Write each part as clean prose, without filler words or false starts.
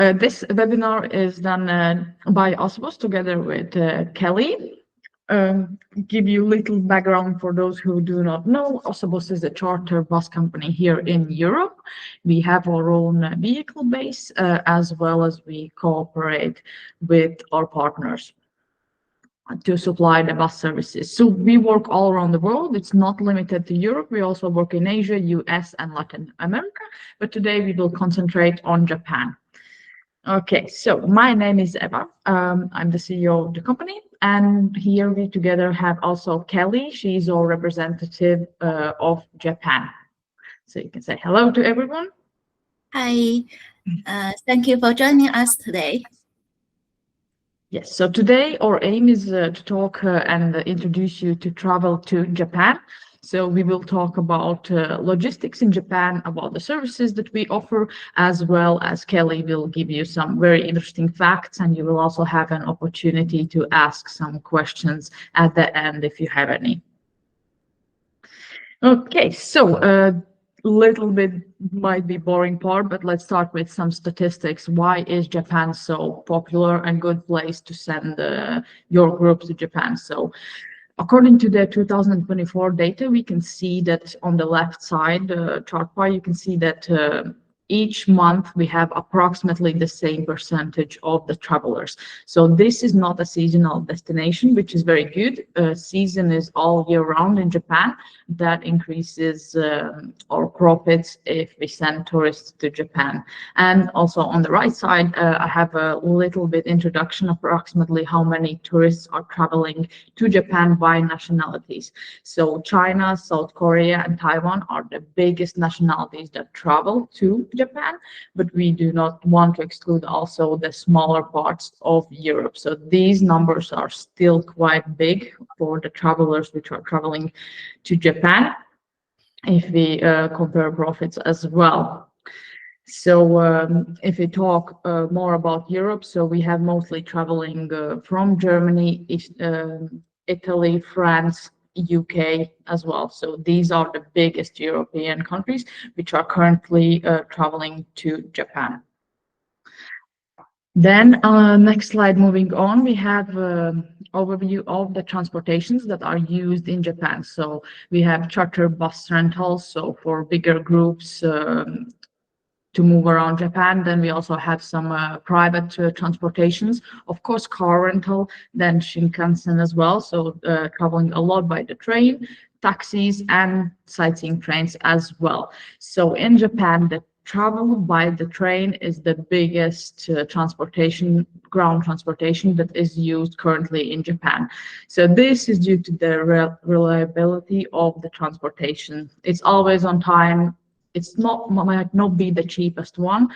This webinar is done by OsaBus together with Keli. Give you a little background for those who do not know. OsaBus is a charter bus company here in Europe. We have our own vehicle base as well as we cooperate with our partners to supply the bus services. So we work all around the world. It's not limited to Europe. We also work in Asia, US, and Latin America. But today we will concentrate on Japan. Okay, so my name is Eva. I'm the CEO of the company, and here we together have also Keli. She's our representative of Japan. So you can say hello to everyone. Hi, thank you for joining us today. Yes, so today our aim is to talk and introduce you to travel to Japan. So we will talk about logistics in Japan, about the services that we offer, as well as Keli will give you some very interesting facts, and you will also have an opportunity to ask some questions at the end if you have any. Okay, so little bit might be boring part, but let's start with some statistics. Why is Japan so popular and good place to send your group to Japan? So according to the 2024 data, we can see that on the left side chart bar, you can see that each month we have approximately the same percentage of the travelers. So this is not a seasonal destination, which is very good. Season is all year round in Japan. That increases our profits if we send tourists to Japan. And also on the right side, I have a little bit introduction, approximately how many tourists are traveling to Japan by nationalities. So China, South Korea, and Taiwan are the biggest nationalities that travel to Japan, but we do not want to exclude also the smaller parts of Europe. So these numbers are still quite big for the travelers which are traveling to Japan, if we compare profits as well. So if we talk more about Europe, so we have mostly traveling from Germany, Italy, France, UK as well. So these are the biggest European countries which are currently traveling to Japan. Then next slide, moving on, we have overview of the transportations that are used in Japan. So we have charter bus rentals, so for bigger groups to move around Japan. Then we also have some private transportations, of course, car rental, then Shinkansen as well. So traveling a lot by the train, taxis, and sightseeing trains as well. So in Japan, the travel by the train is the biggest transportation, ground transportation that is used currently in Japan. So this is due to the reliability of the transportation. It's always on time. It's might not be the cheapest one,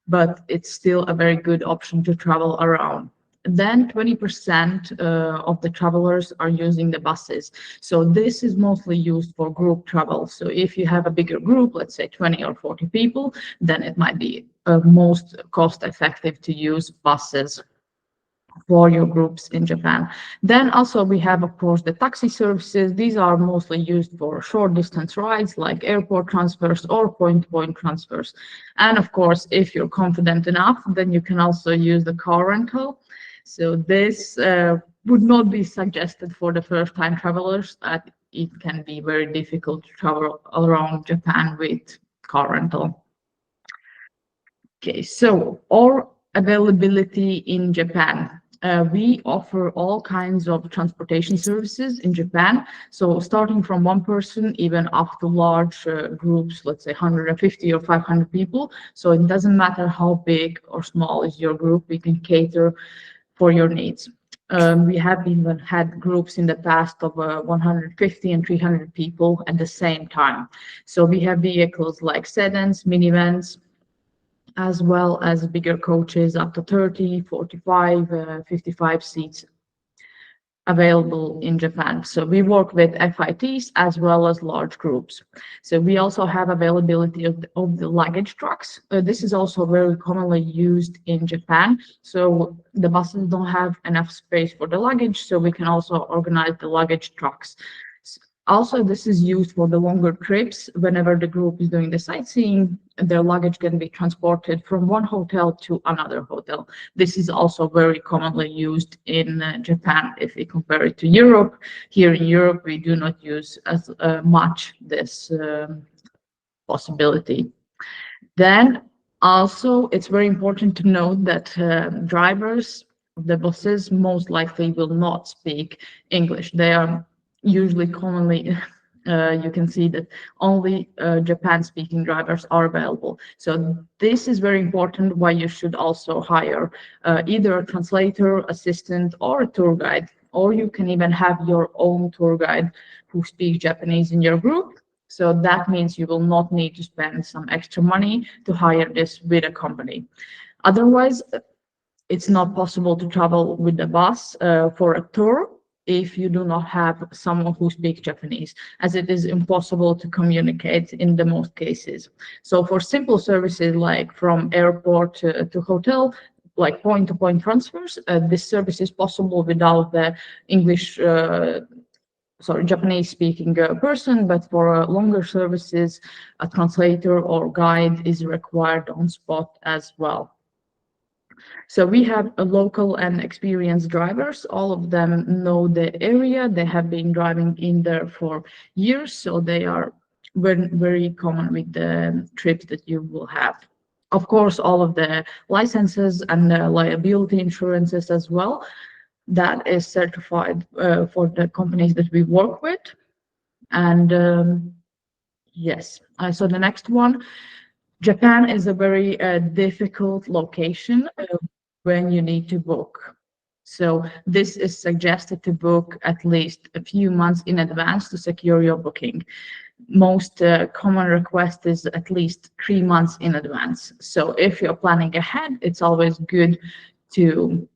but it's still a very good option to travel around. Then 20% of the travelers are using the buses. So this is mostly used for group travel. So if you have a bigger group, let's say 20 or 40 people, then it might be most cost effective to use buses for your groups in Japan. Then also we have, of course, the taxi services. These are mostly used for short distance rides like airport transfers or point-to-point transfers. And of course, if you're confident enough, then you can also use the car rental. So this would not be suggested for the first-time travelers, that it can be very difficult to travel around Japan with car rental. Okay, so our availability in Japan. We offer all kinds of transportation services in Japan. So starting from one person, even up to large groups, let's say 150 or 500 people. So it doesn't matter how big or small is your group, we can cater for your needs. We have even had groups in the past of 150 and 300 people at the same time. So we have vehicles like sedans, minivans, as well as bigger coaches up to 30, 45, 55 seats available in Japan. So we work with FITs as well as large groups. So we also have availability of the luggage trucks. This is also very commonly used in Japan. So the buses don't have enough space for the luggage, so we can also organize the luggage trucks. Also, this is used for the longer trips. Whenever the group is doing the sightseeing, their luggage can be transported from one hotel to another hotel. This is also very commonly used in Japan. If we compare it to Europe, here in Europe, we do not use as much this possibility. Then also, it's very important to note that drivers of the buses most likely will not speak English. They are usually commonly, you can see that only Japan-speaking drivers are available. So this is very important, why you should also hire either a translator, assistant, or a tour guide, or you can even have your own tour guide who speaks Japanese in your group. So that means you will not need to spend some extra money to hire this with a company. Otherwise, it's not possible to travel with the bus for a tour if you do not have someone who speaks Japanese, as it is impossible to communicate in the most cases. So for simple services like from airport to hotel, like point-to-point transfers, this service is possible without the English Japanese-speaking person, but for longer services, a translator or guide is required on spot as well. So we have a local and experienced drivers. All of them know the area. They have been driving in there for years, so they are very, very common with the trips that you will have. Of course, all of the licenses and the liability insurances as well, that is certified for the companies that we work with. And yes, so the next one, Japan is a very difficult location when you need to book. So this is suggested to book at least a few months in advance to secure your booking. Most common request is at least 3 months in advance. So if you're planning ahead, it's always good to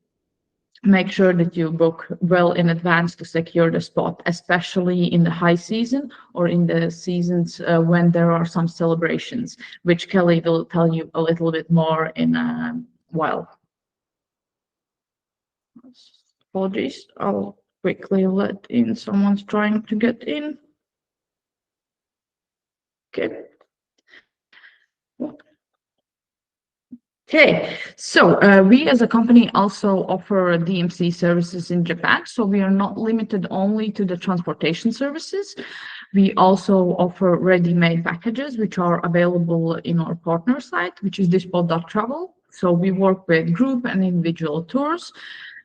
make sure that you book well in advance to secure the spot, especially in the high season or in the seasons when there are some celebrations, which Kelly will tell you a little bit more in a while. Apologies, I'll quickly let in someone's trying to get in. Okay. Okay, so we as a company also offer DMC services in Japan. So we are not limited only to the transportation services. We also offer ready-made packages, which are available in our partner site, which is dispot.travel. So we work with group and individual tours,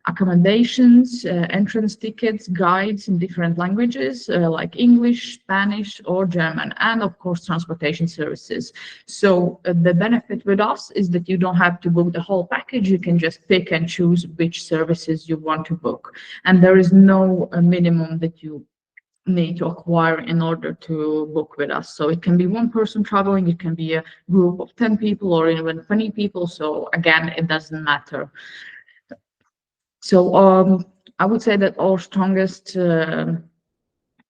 accommodations, entrance tickets, guides in different languages like English, Spanish, or German, and of course transportation services. So the benefit with us is that you don't have to book the whole package. You can just pick and choose which services you want to book, and there is no minimum that you need to acquire in order to book with us. So it can be one person traveling, it can be a group of 10 people or even 20 people. So again, it doesn't matter. So I would say that our strongest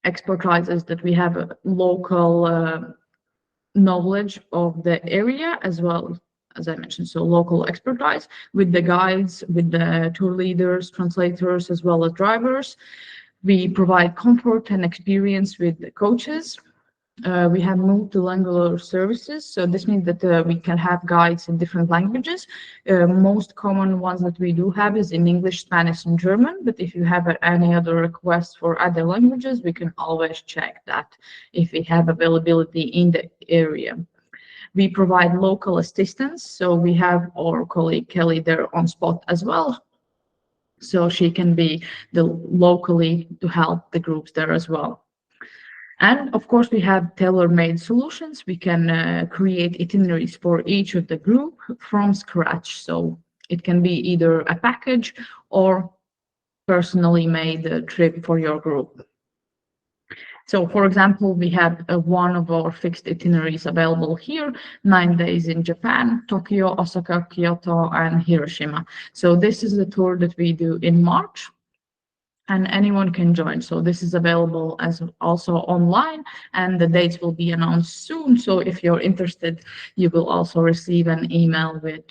expertise is that we have a local knowledge of the area, as well as I mentioned, so local expertise with the guides, with the tour leaders, translators, as well as drivers. We provide comfort and experience with the coaches. We have multilingual services, so this means that we can have guides in different languages. Most common ones that we do have is in English, Spanish, and German, but if you have any other requests for other languages, we can always check that if we have availability in the area. We provide local assistance, so we have our colleague Keli there on spot as well, so she can be locally to help the groups there as well. And of course, we have tailor-made solutions. We can create itineraries for each of the group from scratch. So it can be either a package or personally made trip for your group. So for example, we have one of our fixed itineraries available here, 9 days in Japan, Tokyo, Osaka, Kyoto, and Hiroshima. So this is the tour that we do in March, and anyone can join. So this is available as also online, and the dates will be announced soon. So if you're interested, you will also receive an email with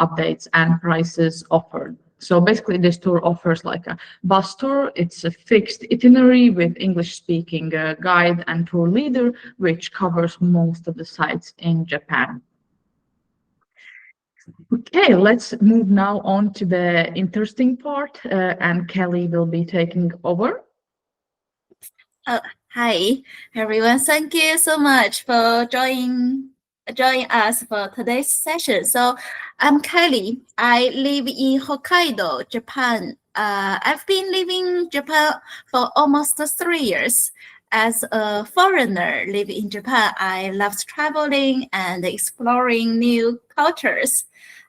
updates and prices offered. So basically, this tour offers like a bus tour. It's a fixed itinerary with English-speaking guide and tour leader, which covers most of the sites in Japan. Okay, let's move now on to the interesting part, and Kelly will be taking over. Hi, everyone. Thank you so much for joining us for today's session. So I'm Keli. I live in Hokkaido, Japan. I've been living in Japan for almost 3 years. As a foreigner living in Japan, I love traveling and exploring new cultures.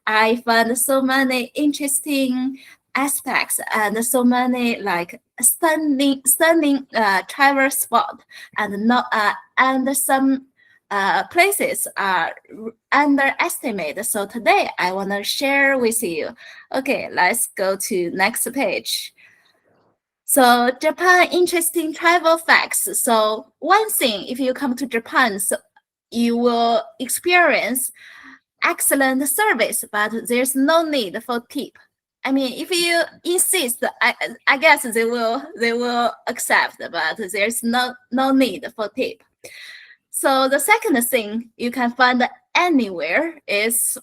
I find so many interesting aspects and so many like stunning travel spot and not and some places are underestimated. So today I want to share with you. Okay, let's go to next page. So Japan interesting travel facts. So one thing, if you come to Japan, so you will experience excellent service, but there's no need for tip. I mean, if you insist, I guess they will accept, but there's no need for tip. So the second thing you can find anywhere is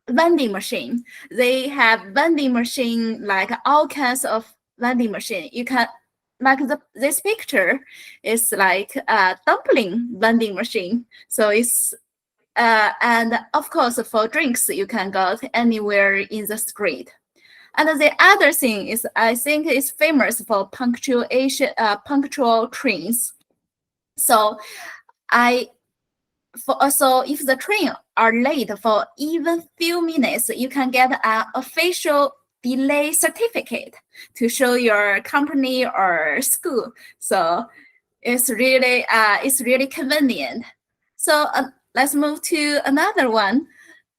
vending machine. They have vending machine, like all kinds of vending machine. You can, like this picture is like a dumpling vending machine. So it's and of course for drinks you can go anywhere in the street. And the other thing is, I think it's famous for punctual trains. So so if the train are late for even few minutes, you can get an official delay certificate to show your company or school. So it's really convenient. So let's move to another one.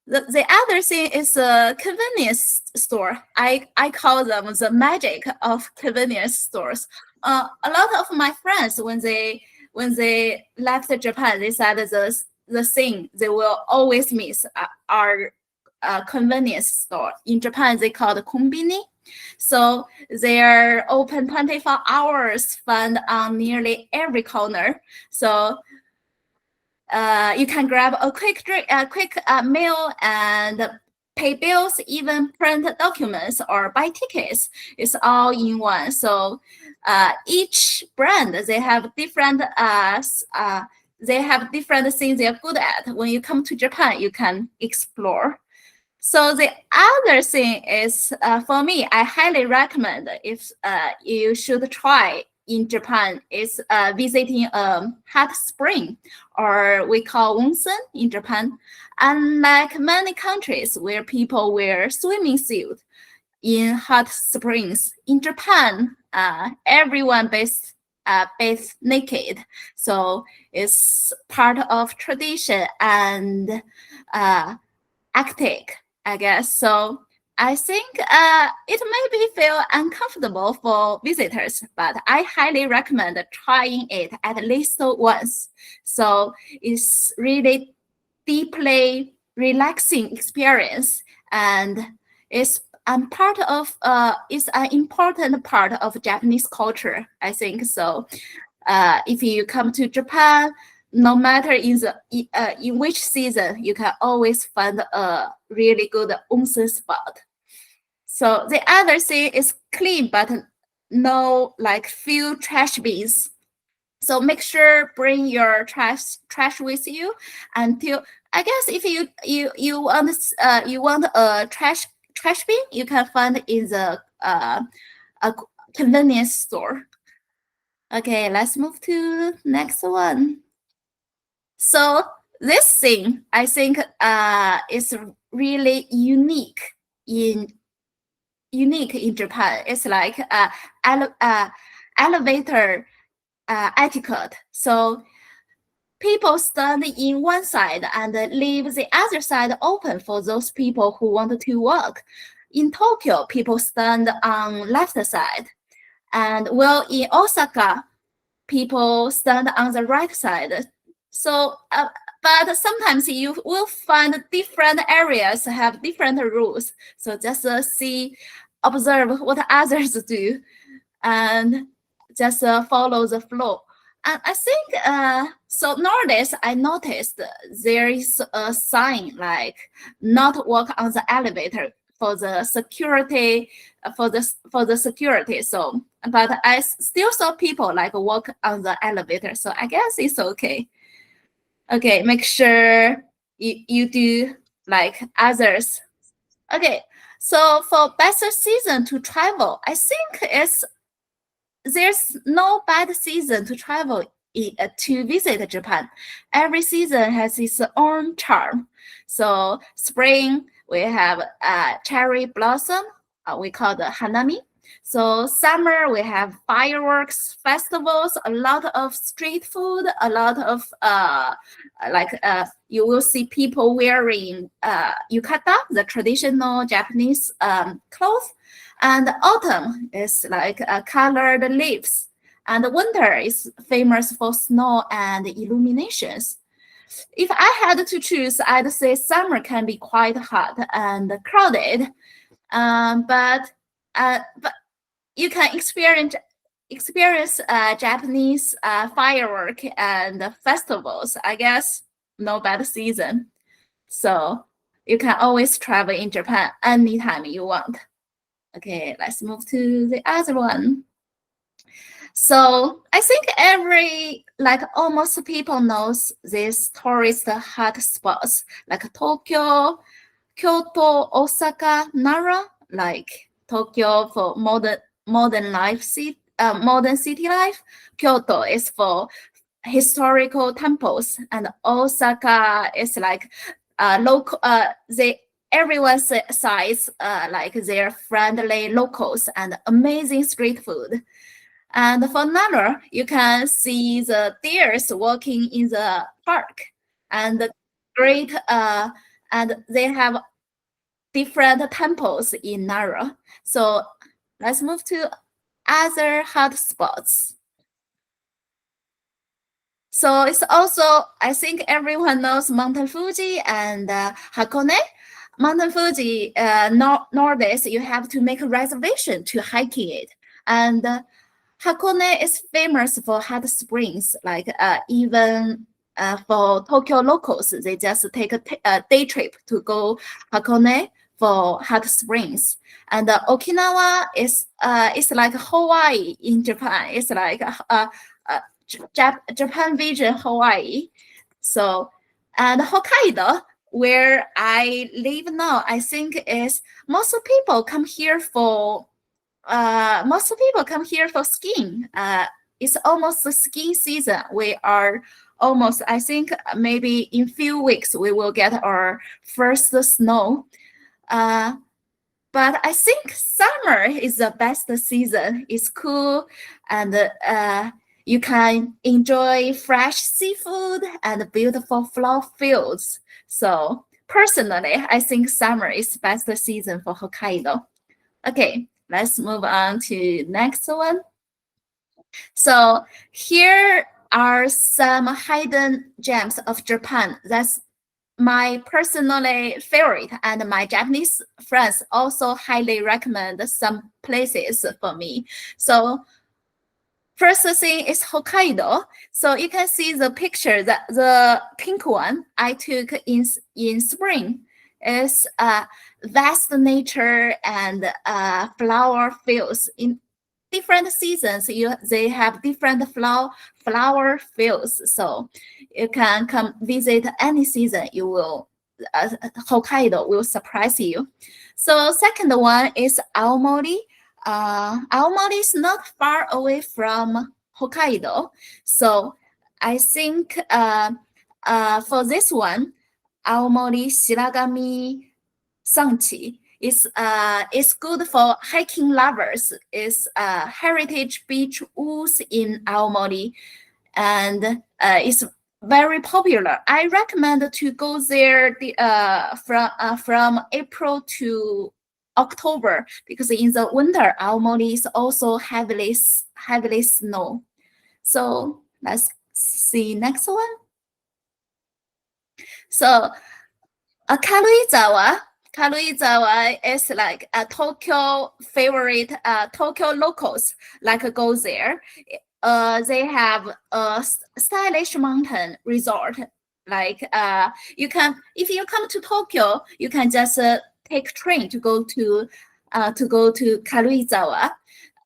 The other thing is a convenience store. I call them the magic of convenience stores. A lot of my friends, when they left Japan, they said the thing they will always miss are convenience store. In Japan, they call it kombini. So they are open 24 hours, found on nearly every corner. So you can grab a quick meal and pay bills, even print documents or buy tickets. It's all in one. So each brand, they have different things they are good at. When you come to Japan, you can explore. So the other thing is, for me, I highly recommend if you should try in Japan is visiting a hot spring, or we call onsen in Japan. Unlike many countries where people wear swimming suit in hot springs, in Japan, everyone bathes naked. So it's part of tradition and hectic, I guess. So I think it may feel uncomfortable for visitors, but I highly recommend trying it at least once. So it's really deeply relaxing experience, and it's part of it's an important part of Japanese culture, I think. So if you come to Japan, no matter in which season, you can always find a really good onsen spot. So the other thing is clean, but no like few trash bins. So make sure bring your trash with you until, I guess, if you want a trash bin, you can find it in the a convenience store. Okay, let's move to next one. So this thing, I think, is really unique in Japan. It's like elevator etiquette. So people stand in one side and leave the other side open for those people who want to walk. In Tokyo, people stand on left side, and well, in Osaka, people stand on the right side. So but sometimes you will find different areas have different rules. So just observe what others do, and just follow the flow. And I think so. Nowadays, I noticed there is a sign like not walk on the elevator for the security, for the security. So, but I still saw people like walk on the elevator. So I guess it's okay. Okay, make sure you do like others. Okay, so for best season to travel, I think there's no bad season to travel to visit Japan. Every season has its own charm. So spring, we have cherry blossom, we call the hanami. So summer, we have fireworks, festivals, a lot of street food, a lot of you will see people wearing yukata, the traditional Japanese clothes. And autumn is like colored leaves. And winter is famous for snow and illuminations. If I had to choose, I'd say summer can be quite hot and crowded. But you can experience Japanese firework and festivals. I guess no bad season. So you can always travel in Japan anytime you want. Okay, let's move to the other one. So I think almost people knows these tourist hot spots like Tokyo, Kyoto, Osaka, Nara, like Tokyo for modern city life. Kyoto is for historical temples, and Osaka is like local. Everyone says like they're friendly locals and amazing street food. And for Nara, you can see the deers walking in the park, and and they have different temples in Nara. So let's move to other hot spots. So it's also, I think everyone knows Mountain Fuji and Hakone. Mountain Fuji, nowadays you have to make a reservation to hiking it. And Hakone is famous for hot springs, like even for Tokyo locals, they just take a day trip to go Hakone for hot springs. And Okinawa is like Hawaii in Japan. It's like Japan region Hawaii. So, and Hokkaido, where I live now, I think is most people come here for skiing. It's almost the skiing season. We are almost, I think maybe in few weeks we will get our first snow. But I think summer is the best season. It's cool, and you can enjoy fresh seafood and beautiful flower fields. So personally, I think summer is the best season for Hokkaido. Okay, let's move on to next one. So here are some hidden gems of Japan. That's my personally favorite, and my Japanese friends also highly recommend some places for me. So first thing is Hokkaido. So you can see the picture, that the pink one I took in spring is vast nature and flower fields. In different seasons, they have different flower fields. So you can come visit any season. You will Hokkaido will surprise you. So second one is Aomori. Aomori is not far away from Hokkaido. So I think for this one, Aomori Shiragami Sanchi is good for hiking lovers. It's heritage beach woods in Aomori, and it's very popular. I recommend to go there from April to October, because in the winter Aomori is also heavily snow. So let's see next one. So Karuizawa is like a Tokyo favorite. Tokyo locals like go there. They have a stylish mountain resort. Like you can, if you come to Tokyo, you can just take train to go to Karuizawa.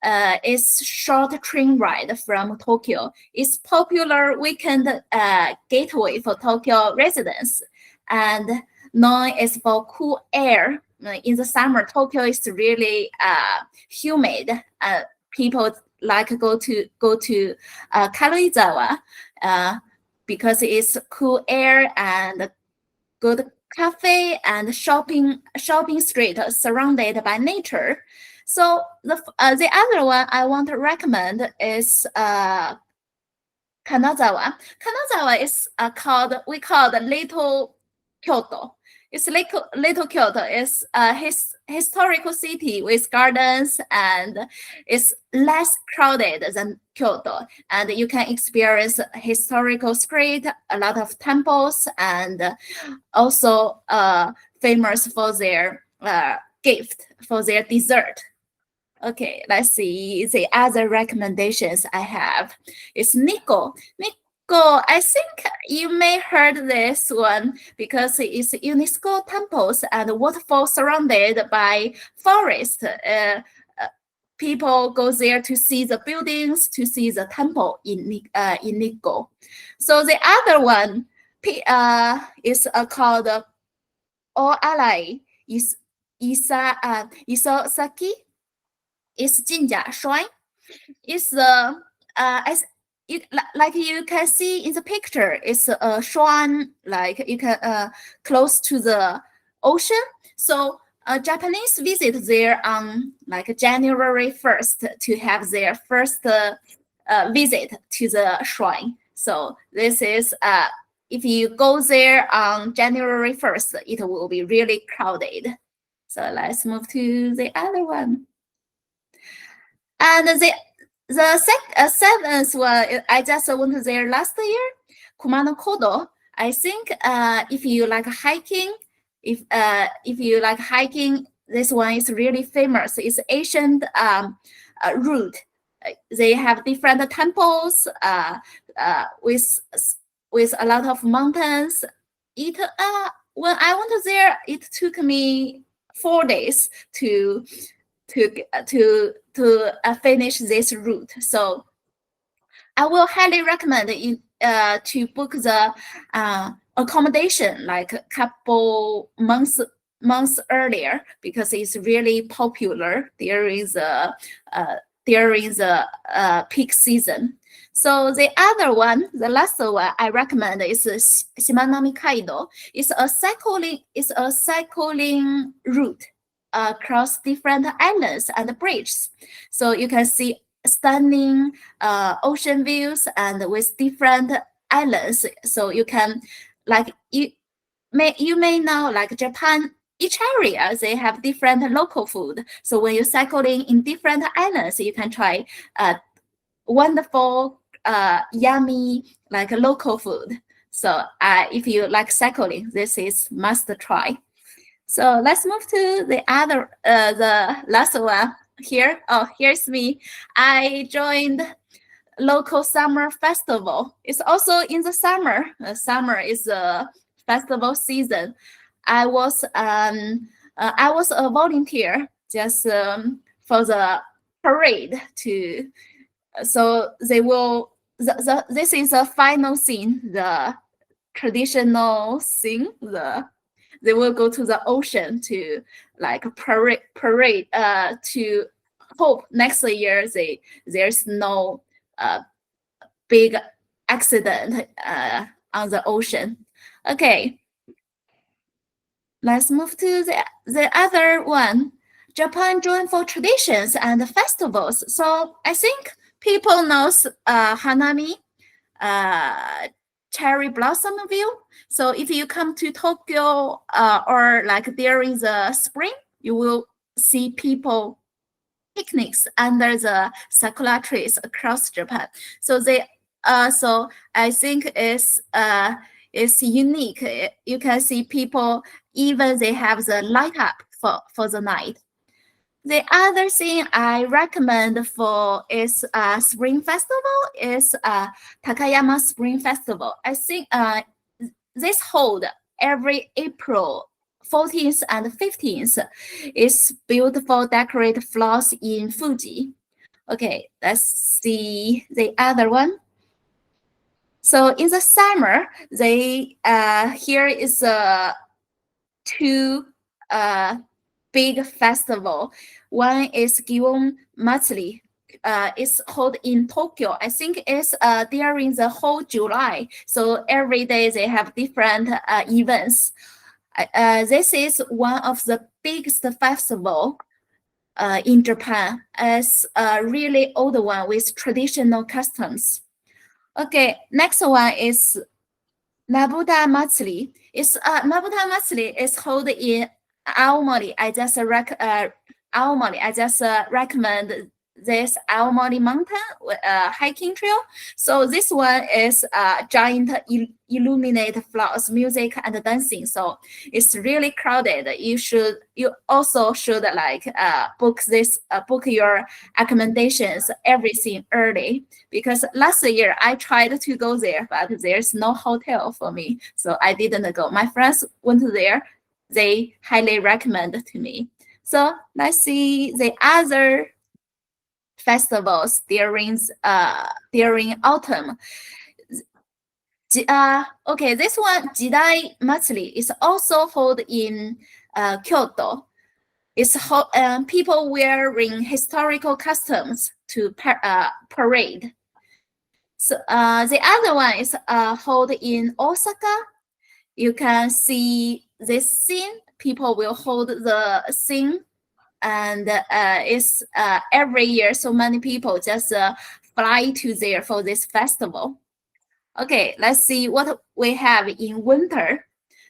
It's short train ride from Tokyo. It's popular weekend gateway for Tokyo residents, and known as for cool air. In the summer, Tokyo is really humid. People like go to Karuizawa because it's cool air and good cafe and shopping street surrounded by nature. So the other one I want to recommend is Kanazawa. Kanazawa is we call the Little Kyoto. It's Little Kyoto. It's a historical city with gardens, and it's less crowded than Kyoto. And you can experience historical street, a lot of temples, and also famous for their gift, for their dessert. Okay, let's see the other recommendations I have. It's Nikko. I think you may heard this one because it's UNESCO temples and waterfalls surrounded by forest. People go there to see the buildings, to see the temple in Nikko. So the other one is called Oalai Isosaki. It's Jinja Shrine. It's like you can see in the picture, it's a shrine, like you can close to the ocean. So Japanese visit there on like January 1st to have their first visit to the shrine. So this is if you go there on January 1st, it will be really crowded. So let's move to the other one. And the seventh one, I just went there last year, Kumano Kodo. I think if you like hiking, if you like hiking, this one is really famous. It's ancient route. They have different temples with a lot of mountains. When I went there, it took me 4 days to finish this route. So I will highly recommend you to book the accommodation like a couple months earlier, because it's really popular during the peak season. So the other one, the last one I recommend is Shimanami Kaido. It's a cycling route across different islands and bridges. So you can see stunning ocean views and with different islands. So you can, like, you may know, like Japan, each area they have different local food. So when you're cycling in different islands, you can try wonderful yummy like local food. So if you like cycling, this is must try. So let's move to the other, the last one here. Oh, here's me. I joined local summer festival. It's also in the summer. Summer is a festival season. I was a volunteer just for the parade to. So they will. This is the final scene. The traditional scene. They will go to the ocean to like parade to hope next year there's no big accident on the ocean. Okay, let's move to the other one. Japan joyful traditions and festivals. So I think people knows Hanami, cherry blossom view. So if you come to Tokyo or like during the spring, you will see people picnics under the sakura trees across Japan. So they so I think it's It's unique. You can see people, even they have the light up for the night. The other thing I recommend for is Spring Festival is Takayama Spring Festival. I think this hold every April 14th and 15th. Is beautiful decorated floors in Fuji. Okay, let's see the other one. So in the summer, they here is two big festival. One is Gion Matsuri. It's held in Tokyo. I think it's during the whole July. So every day they have different events. This is one of the biggest festival in Japan. It's a really old one with traditional customs. Okay, next one is Nabuta Matsuri. Nabuta Matsuri is held in Aomori. I just recommend this Aomori mountain hiking trail. So this one is giant illuminated flowers, music and dancing. So it's really crowded. You also should like book your accommodations, everything early, because last year I tried to go there, but there's no hotel for me, so I didn't go. My friends went there. They highly recommend to me. So let's see the other festivals during autumn. Okay, this one, Jidai Matsuri, is also held in Kyoto. It's people wearing historical costumes to parade. So the other one is held in Osaka. You can see this scene. People will hold the scene, and it's every year so many people just fly to there for this festival. Okay, let's see what we have in winter.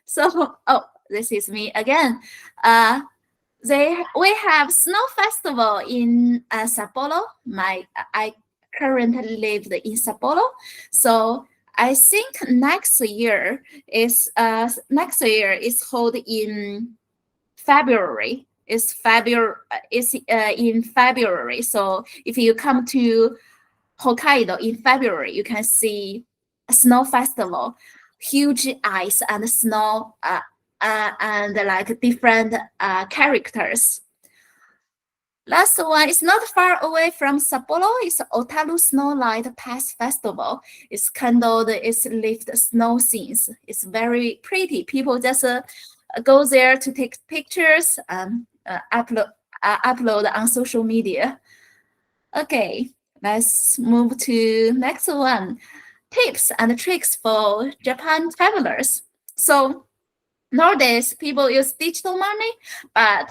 So, oh, this is me again. We have snow festival in Sapporo. I currently live in Sapporo, so I think next year is held in February. It's in February. So if you come to Hokkaido in February, you can see a snow festival, huge ice and snow, and like different characters. Last one is not far away from Sapporo. It's Otaru Snowlight Pass Festival. It's candled, it's lit snow scenes. It's very pretty. People just go there to take pictures and upload on social media. Okay, let's move to next one. Tips and tricks for Japan travelers. So nowadays, people use digital money, but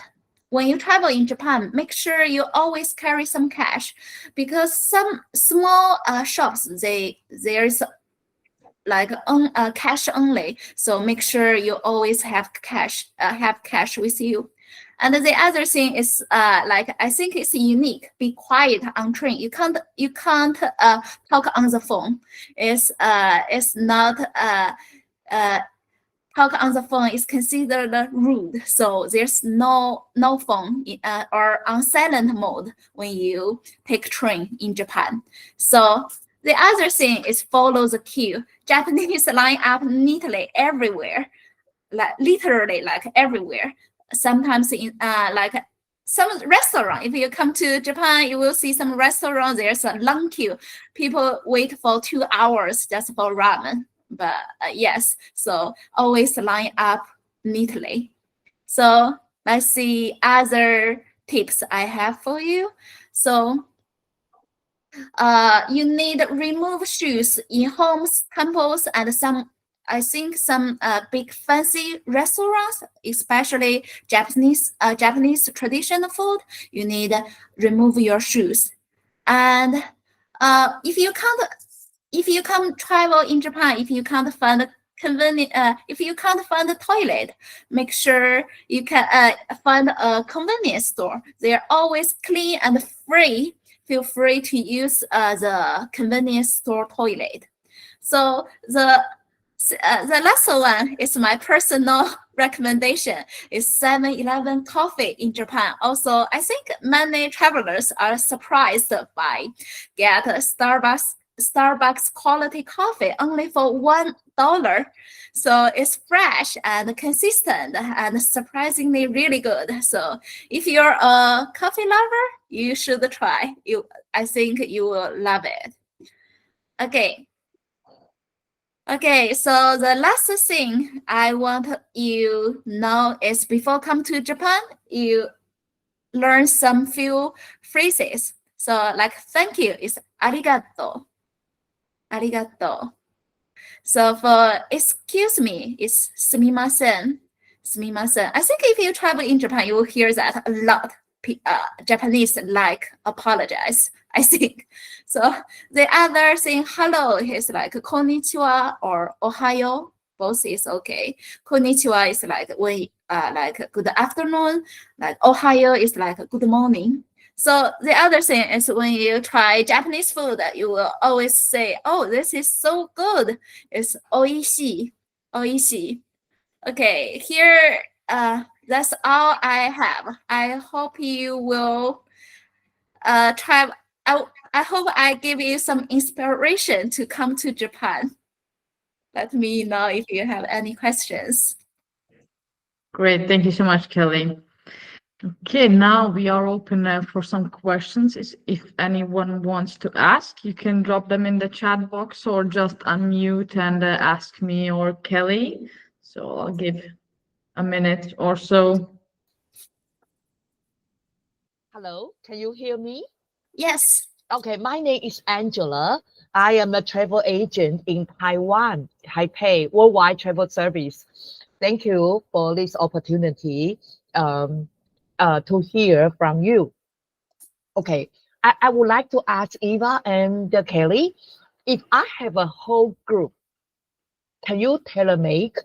when you travel in Japan, make sure you always carry some cash, because some small shops, there's like cash only. So make sure you always have cash with you. And the other thing is like, I think it's unique. Be quiet on train. You can't talk on the phone. It's not talk on the phone is considered rude. So there's no phone or on silent mode when you take train in Japan. So the other thing is follow the queue. Japanese line up neatly everywhere, like literally like everywhere. Sometimes in like some restaurant, if you come to Japan, you will see some restaurant, there's a long queue. People wait for 2 hours just for ramen. But yes, so always line up neatly. So let's see other tips I have for you. So you need remove shoes in homes, temples, and some big fancy restaurants, especially Japanese traditional food. You need remove your shoes. And if you can't travel in Japan, if you can't find a convenient, if you can't find a toilet, make sure you can find a convenience store. They're always clean and free. Feel free to use the convenience store toilet. So The last one is my personal recommendation. Is 7-Eleven coffee in Japan. Also, I think many travelers are surprised by get Starbucks quality coffee only for $1. So it's fresh and consistent and surprisingly really good. So if you're a coffee lover, you should try. I think you will love it. Okay, so the last thing I want you know is before come to Japan, you learn some few phrases. So like thank you is arigato. Arigato. So for excuse me is sumimasen. Sumimasen. I think if you travel in Japan, you will hear that a lot. Japanese like apologize, I think. So the other thing, hello is like konnichiwa or ohayo. Both is okay. Konnichiwa is like when like good afternoon. Like ohayo is like good morning. So the other thing is when you try Japanese food, you will always say, "Oh, this is so good." It's oishi, oishi. Okay, here. That's all I have. I hope you will try. I hope I give you some inspiration to come to Japan. Let me know if you have any questions. Great. Thank you so much, Kelly. Okay, now we are open for some questions. If anyone wants to ask, you can drop them in the chat box or just unmute and ask me or Kelly. So I'll give a minute or so. Hello, can you hear me? Yes. Okay, my name is Angela. I am a travel agent in Taiwan, Taipei, Worldwide Travel Service. Thank you for this opportunity to hear from you. Okay, I would like to ask Eva and Kelly, if I have a whole group, can you tailor-make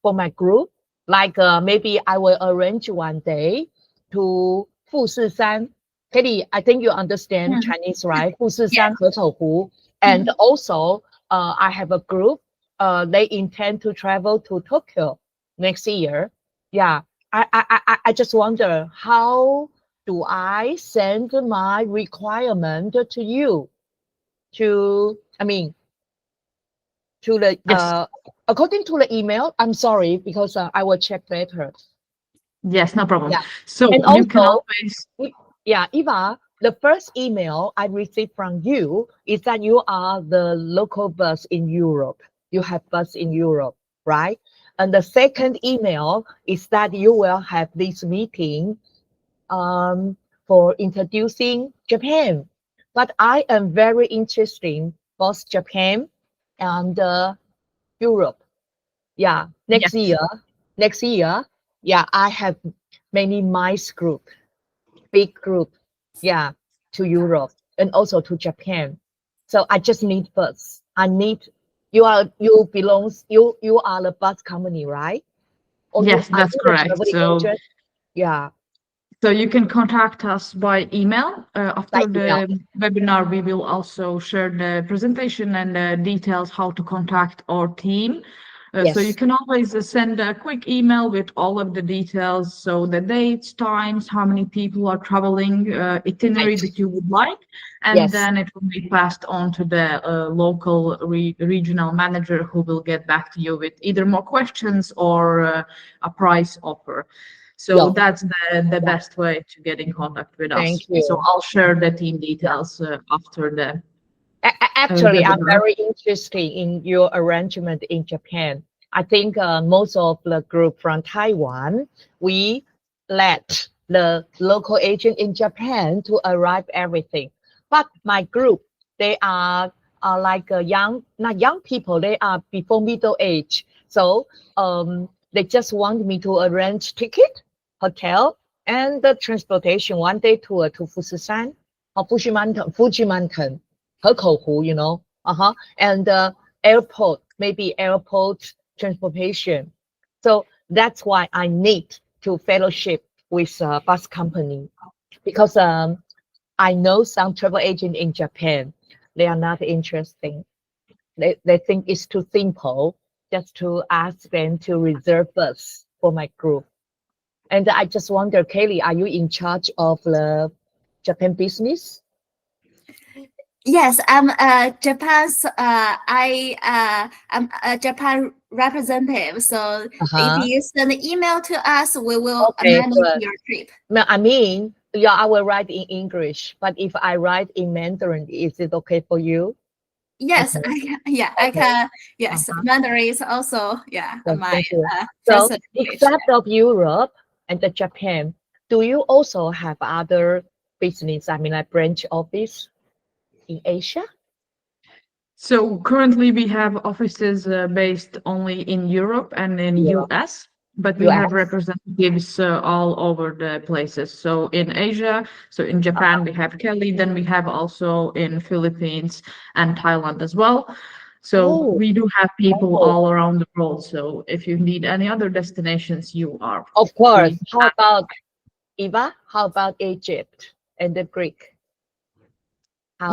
for my group? Like maybe I will arrange one day to Fushishan. Kelly, I think you understand Chinese, right? Fushishan, Hekou. And also, I have a group. They intend to travel to Tokyo next year. Yeah, I just wonder, how do I send my requirement to you? To the Yes. according to the email. I'm sorry, because I will check later. Yes, no problem. Yeah. So And you can also, always. yeah, Eva, the first email I received from you is that you are the local bus in Europe. You have bus in Europe, right? And the second email is that you will have this meeting for introducing Japan. But I am very interested in both Japan and Europe. Yeah, next Yes. year, yeah, I have many mice group, big group, yeah, to Europe and also to Japan. So I just need bus. You are the bus company, right? Or Yes, are that's you the correct. traveling agent? Yeah, So you can contact us by email. by After email. the webinar, we will also share the presentation and the details how to contact our team. So you Yes, can always send a quick email with all of the details. So the dates, times, how many people are traveling, itinerary right. that you would like, and Yes. then it will be passed on to the local regional manager who will get back to you with either more questions or a price offer. So Yeah. that's the Yeah. best way to get in contact with us. Thank So you. I'll share the team Yeah. details after the Actually, I'm webinar. very interested in your arrangement in Japan. I think most of the group from Taiwan, we let the local agent in Japan to arrive everything. But my group, they are like not young people, they are before middle age. So they just want me to arrange ticket, hotel, and the transportation, one day tour to Fujisan or Fuji Mountain. Hekou, and airport, maybe airport transportation. So that's why I need to fellowship with a bus company, because I know some travel agent in Japan. They are not interesting. They think it's too simple. just to ask them to reserve bus for my group. And I just wonder, Keli, are you in charge of the Japan business? Yes, I'm Japan's. I'm a Japan representative. So if you send an email to us, we will manage your trip. No, I mean, yeah, I will write in English, but if I write in Mandarin, is it okay for you? Yes, I can. Yes, Mandarin is also my. So except of Europe and the Japan, do you also have other business? I mean, like branch office in Asia? So currently we have offices based only in Europe and in US, but we have representatives all over the places. So in Asia, so in Japan we have Keli, then we have also in Philippines and Thailand as well. So we do have people all around the world. So if you need any other destinations, you are. Of course. How about Eva? How about Egypt and the Greek?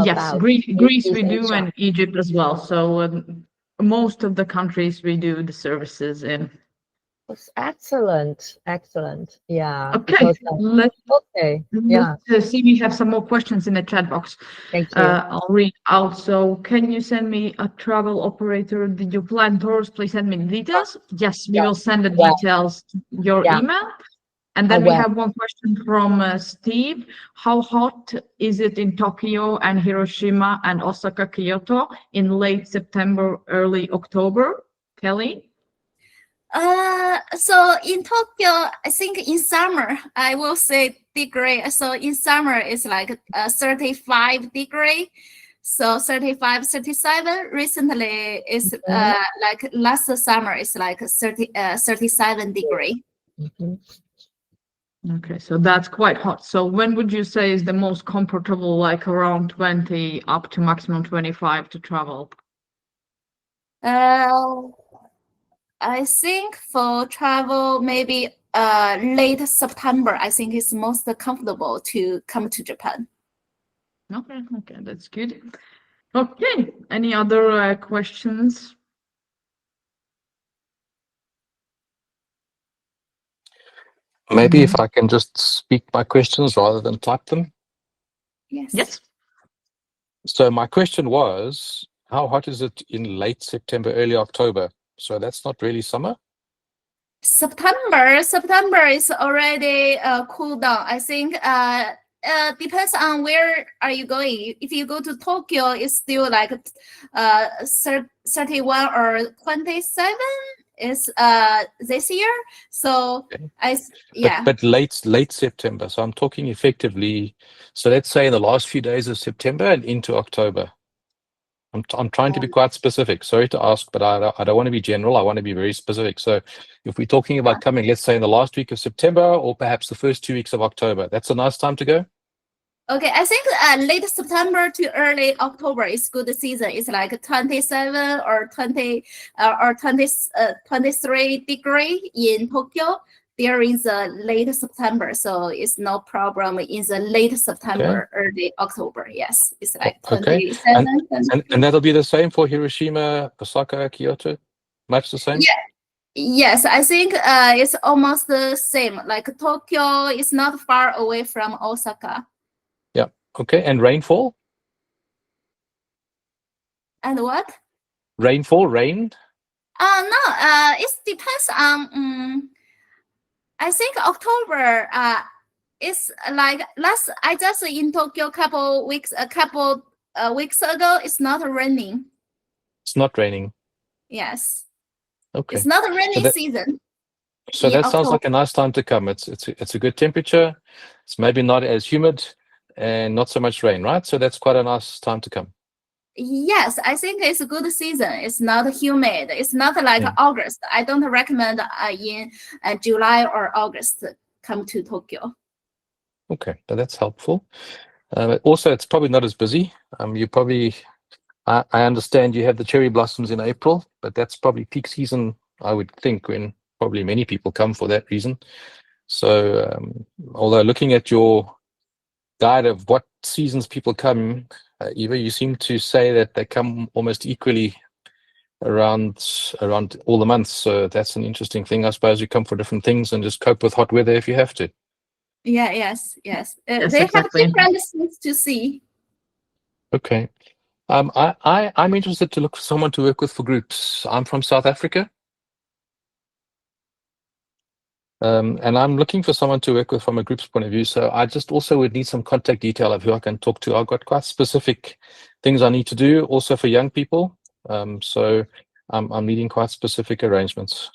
Yes, Greece we do, and Egypt as well. So most of the countries we do the services in. That's excellent, excellent. Yeah. Okay. Let's see. We have some more questions in the chat box. Thank you. I'll read out. So, can you send me a travel operator? Did you plan tours? Please send me the details. Yes, we will send the details to your email. And then we have one question from Steve. How hot is it in Tokyo and Hiroshima and Osaka, Kyoto in late September, early October? Keli? So in Tokyo, I think in summer, I will say degree. So in summer, it's like 35 degree. So 35, 37. Recently, it's like last summer, it's like 37 degree. Okay, so that's quite hot. So when would you say is the most comfortable, like around 20 up to maximum 25 to travel? I think for travel, maybe late September, I think it's most comfortable to come to Japan. Okay, that's good. Okay, any other questions? Maybe if I can just speak my questions rather than type them. Yes. So my question was, how hot is it in late September, early October? So that's not really summer? September is already cooled down. I think depends on where are you going. If you go to Tokyo, it's still like 31 or 27 is this year. So But late September. So I'm talking effectively. So let's say in the last few days of September and into October. I'm trying to be quite specific. Sorry to ask, but I don't want to be general. I want to be very specific. So if we're talking about coming, let's say in the last week of September or perhaps the first 2 weeks of October, that's a nice time to go. Okay, I think late September to early October is good season. It's like 27 or 20 or 23 degree in Tokyo. There is a late September, so it's no problem in the late September, early October. Yes, it's like 27. And that'll be the same for Hiroshima, Osaka, Kyoto? Much the same? Yeah. Yes, I think it's almost the same. Like Tokyo is not far away from Osaka. Yeah. Okay. And rainfall? And what? Rainfall, rain? No, it depends on I think October is like I just in Tokyo couple weeks ago. It's not raining. It's not raining. Yes. Okay. It's not a rainy season. So that sounds like a nice time to come. It's a good temperature. It's maybe not as humid and not so much rain, right? So that's quite a nice time to come. Yes, I think it's a good season. It's not humid. It's not like August. I don't recommend in July or August come to Tokyo. Okay, that's helpful. Also, it's probably not as busy. You probably, I understand you have the cherry blossoms in April, but that's probably peak season, I would think, when probably many people come for that reason. So, although looking at your guide of what seasons people come, Eva, you seem to say that they come almost equally around all the months. So that's an interesting thing. I suppose you come for different things and just cope with hot weather if you have to. Yeah, yes. Yes, They exactly. have different things to see. Okay. I'm interested to look for someone to work with for groups. I'm from South Africa. And I'm looking for someone to work with from a group's point of view. So I just also would need some contact detail of who I can talk to. I've got quite specific things I need to do also for young people. So I'm needing quite specific arrangements.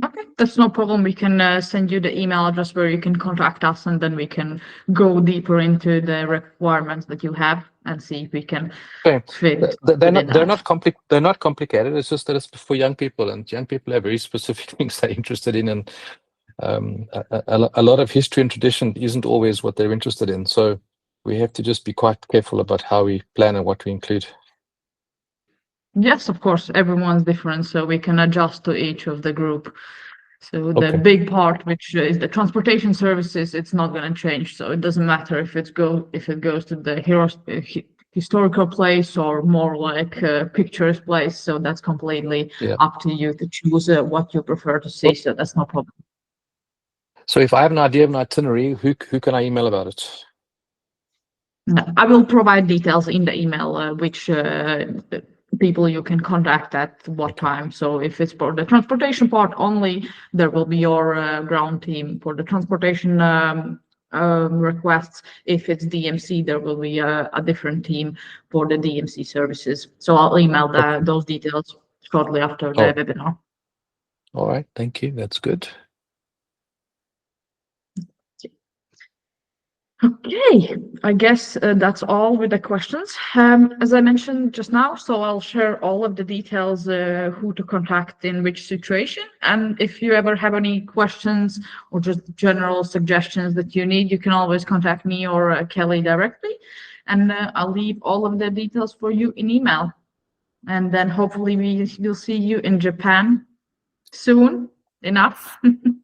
Okay, that's no problem. We can send you the email address where you can contact us, and then we can go deeper into the requirements that you have and see if we can fit. They're not complicated. It's just that it's for young people, and young people have very specific things they're interested in, and a lot of history and tradition isn't always what they're interested in. So we have to just be quite careful about how we plan and what we include. Yes, of course, everyone's different, so we can adjust to each of the group. So the Okay. big part, which is the transportation services, it's not going to change. So it doesn't matter if it goes to the historical place or more like pictures place. So that's completely up to you to choose what you prefer to see. So that's no problem. So if I have an idea of an itinerary, who can I email about it? I will provide details in the email, which people you can contact at what time. So if it's for the transportation part only, there will be your ground team. For the transportation requests, if it's DMC, there will be a different team for the DMC services. So I'll email those details shortly after the webinar. All right, thank you. That's good. Okay, I guess that's all with the questions. As I mentioned just now, so I'll share all of the details, who to contact in which situation. And if you ever have any questions or just general suggestions that you need, you can always contact me or Kelly directly. And I'll leave all of the details for you in email. And then hopefully we'll see you in Japan soon enough. And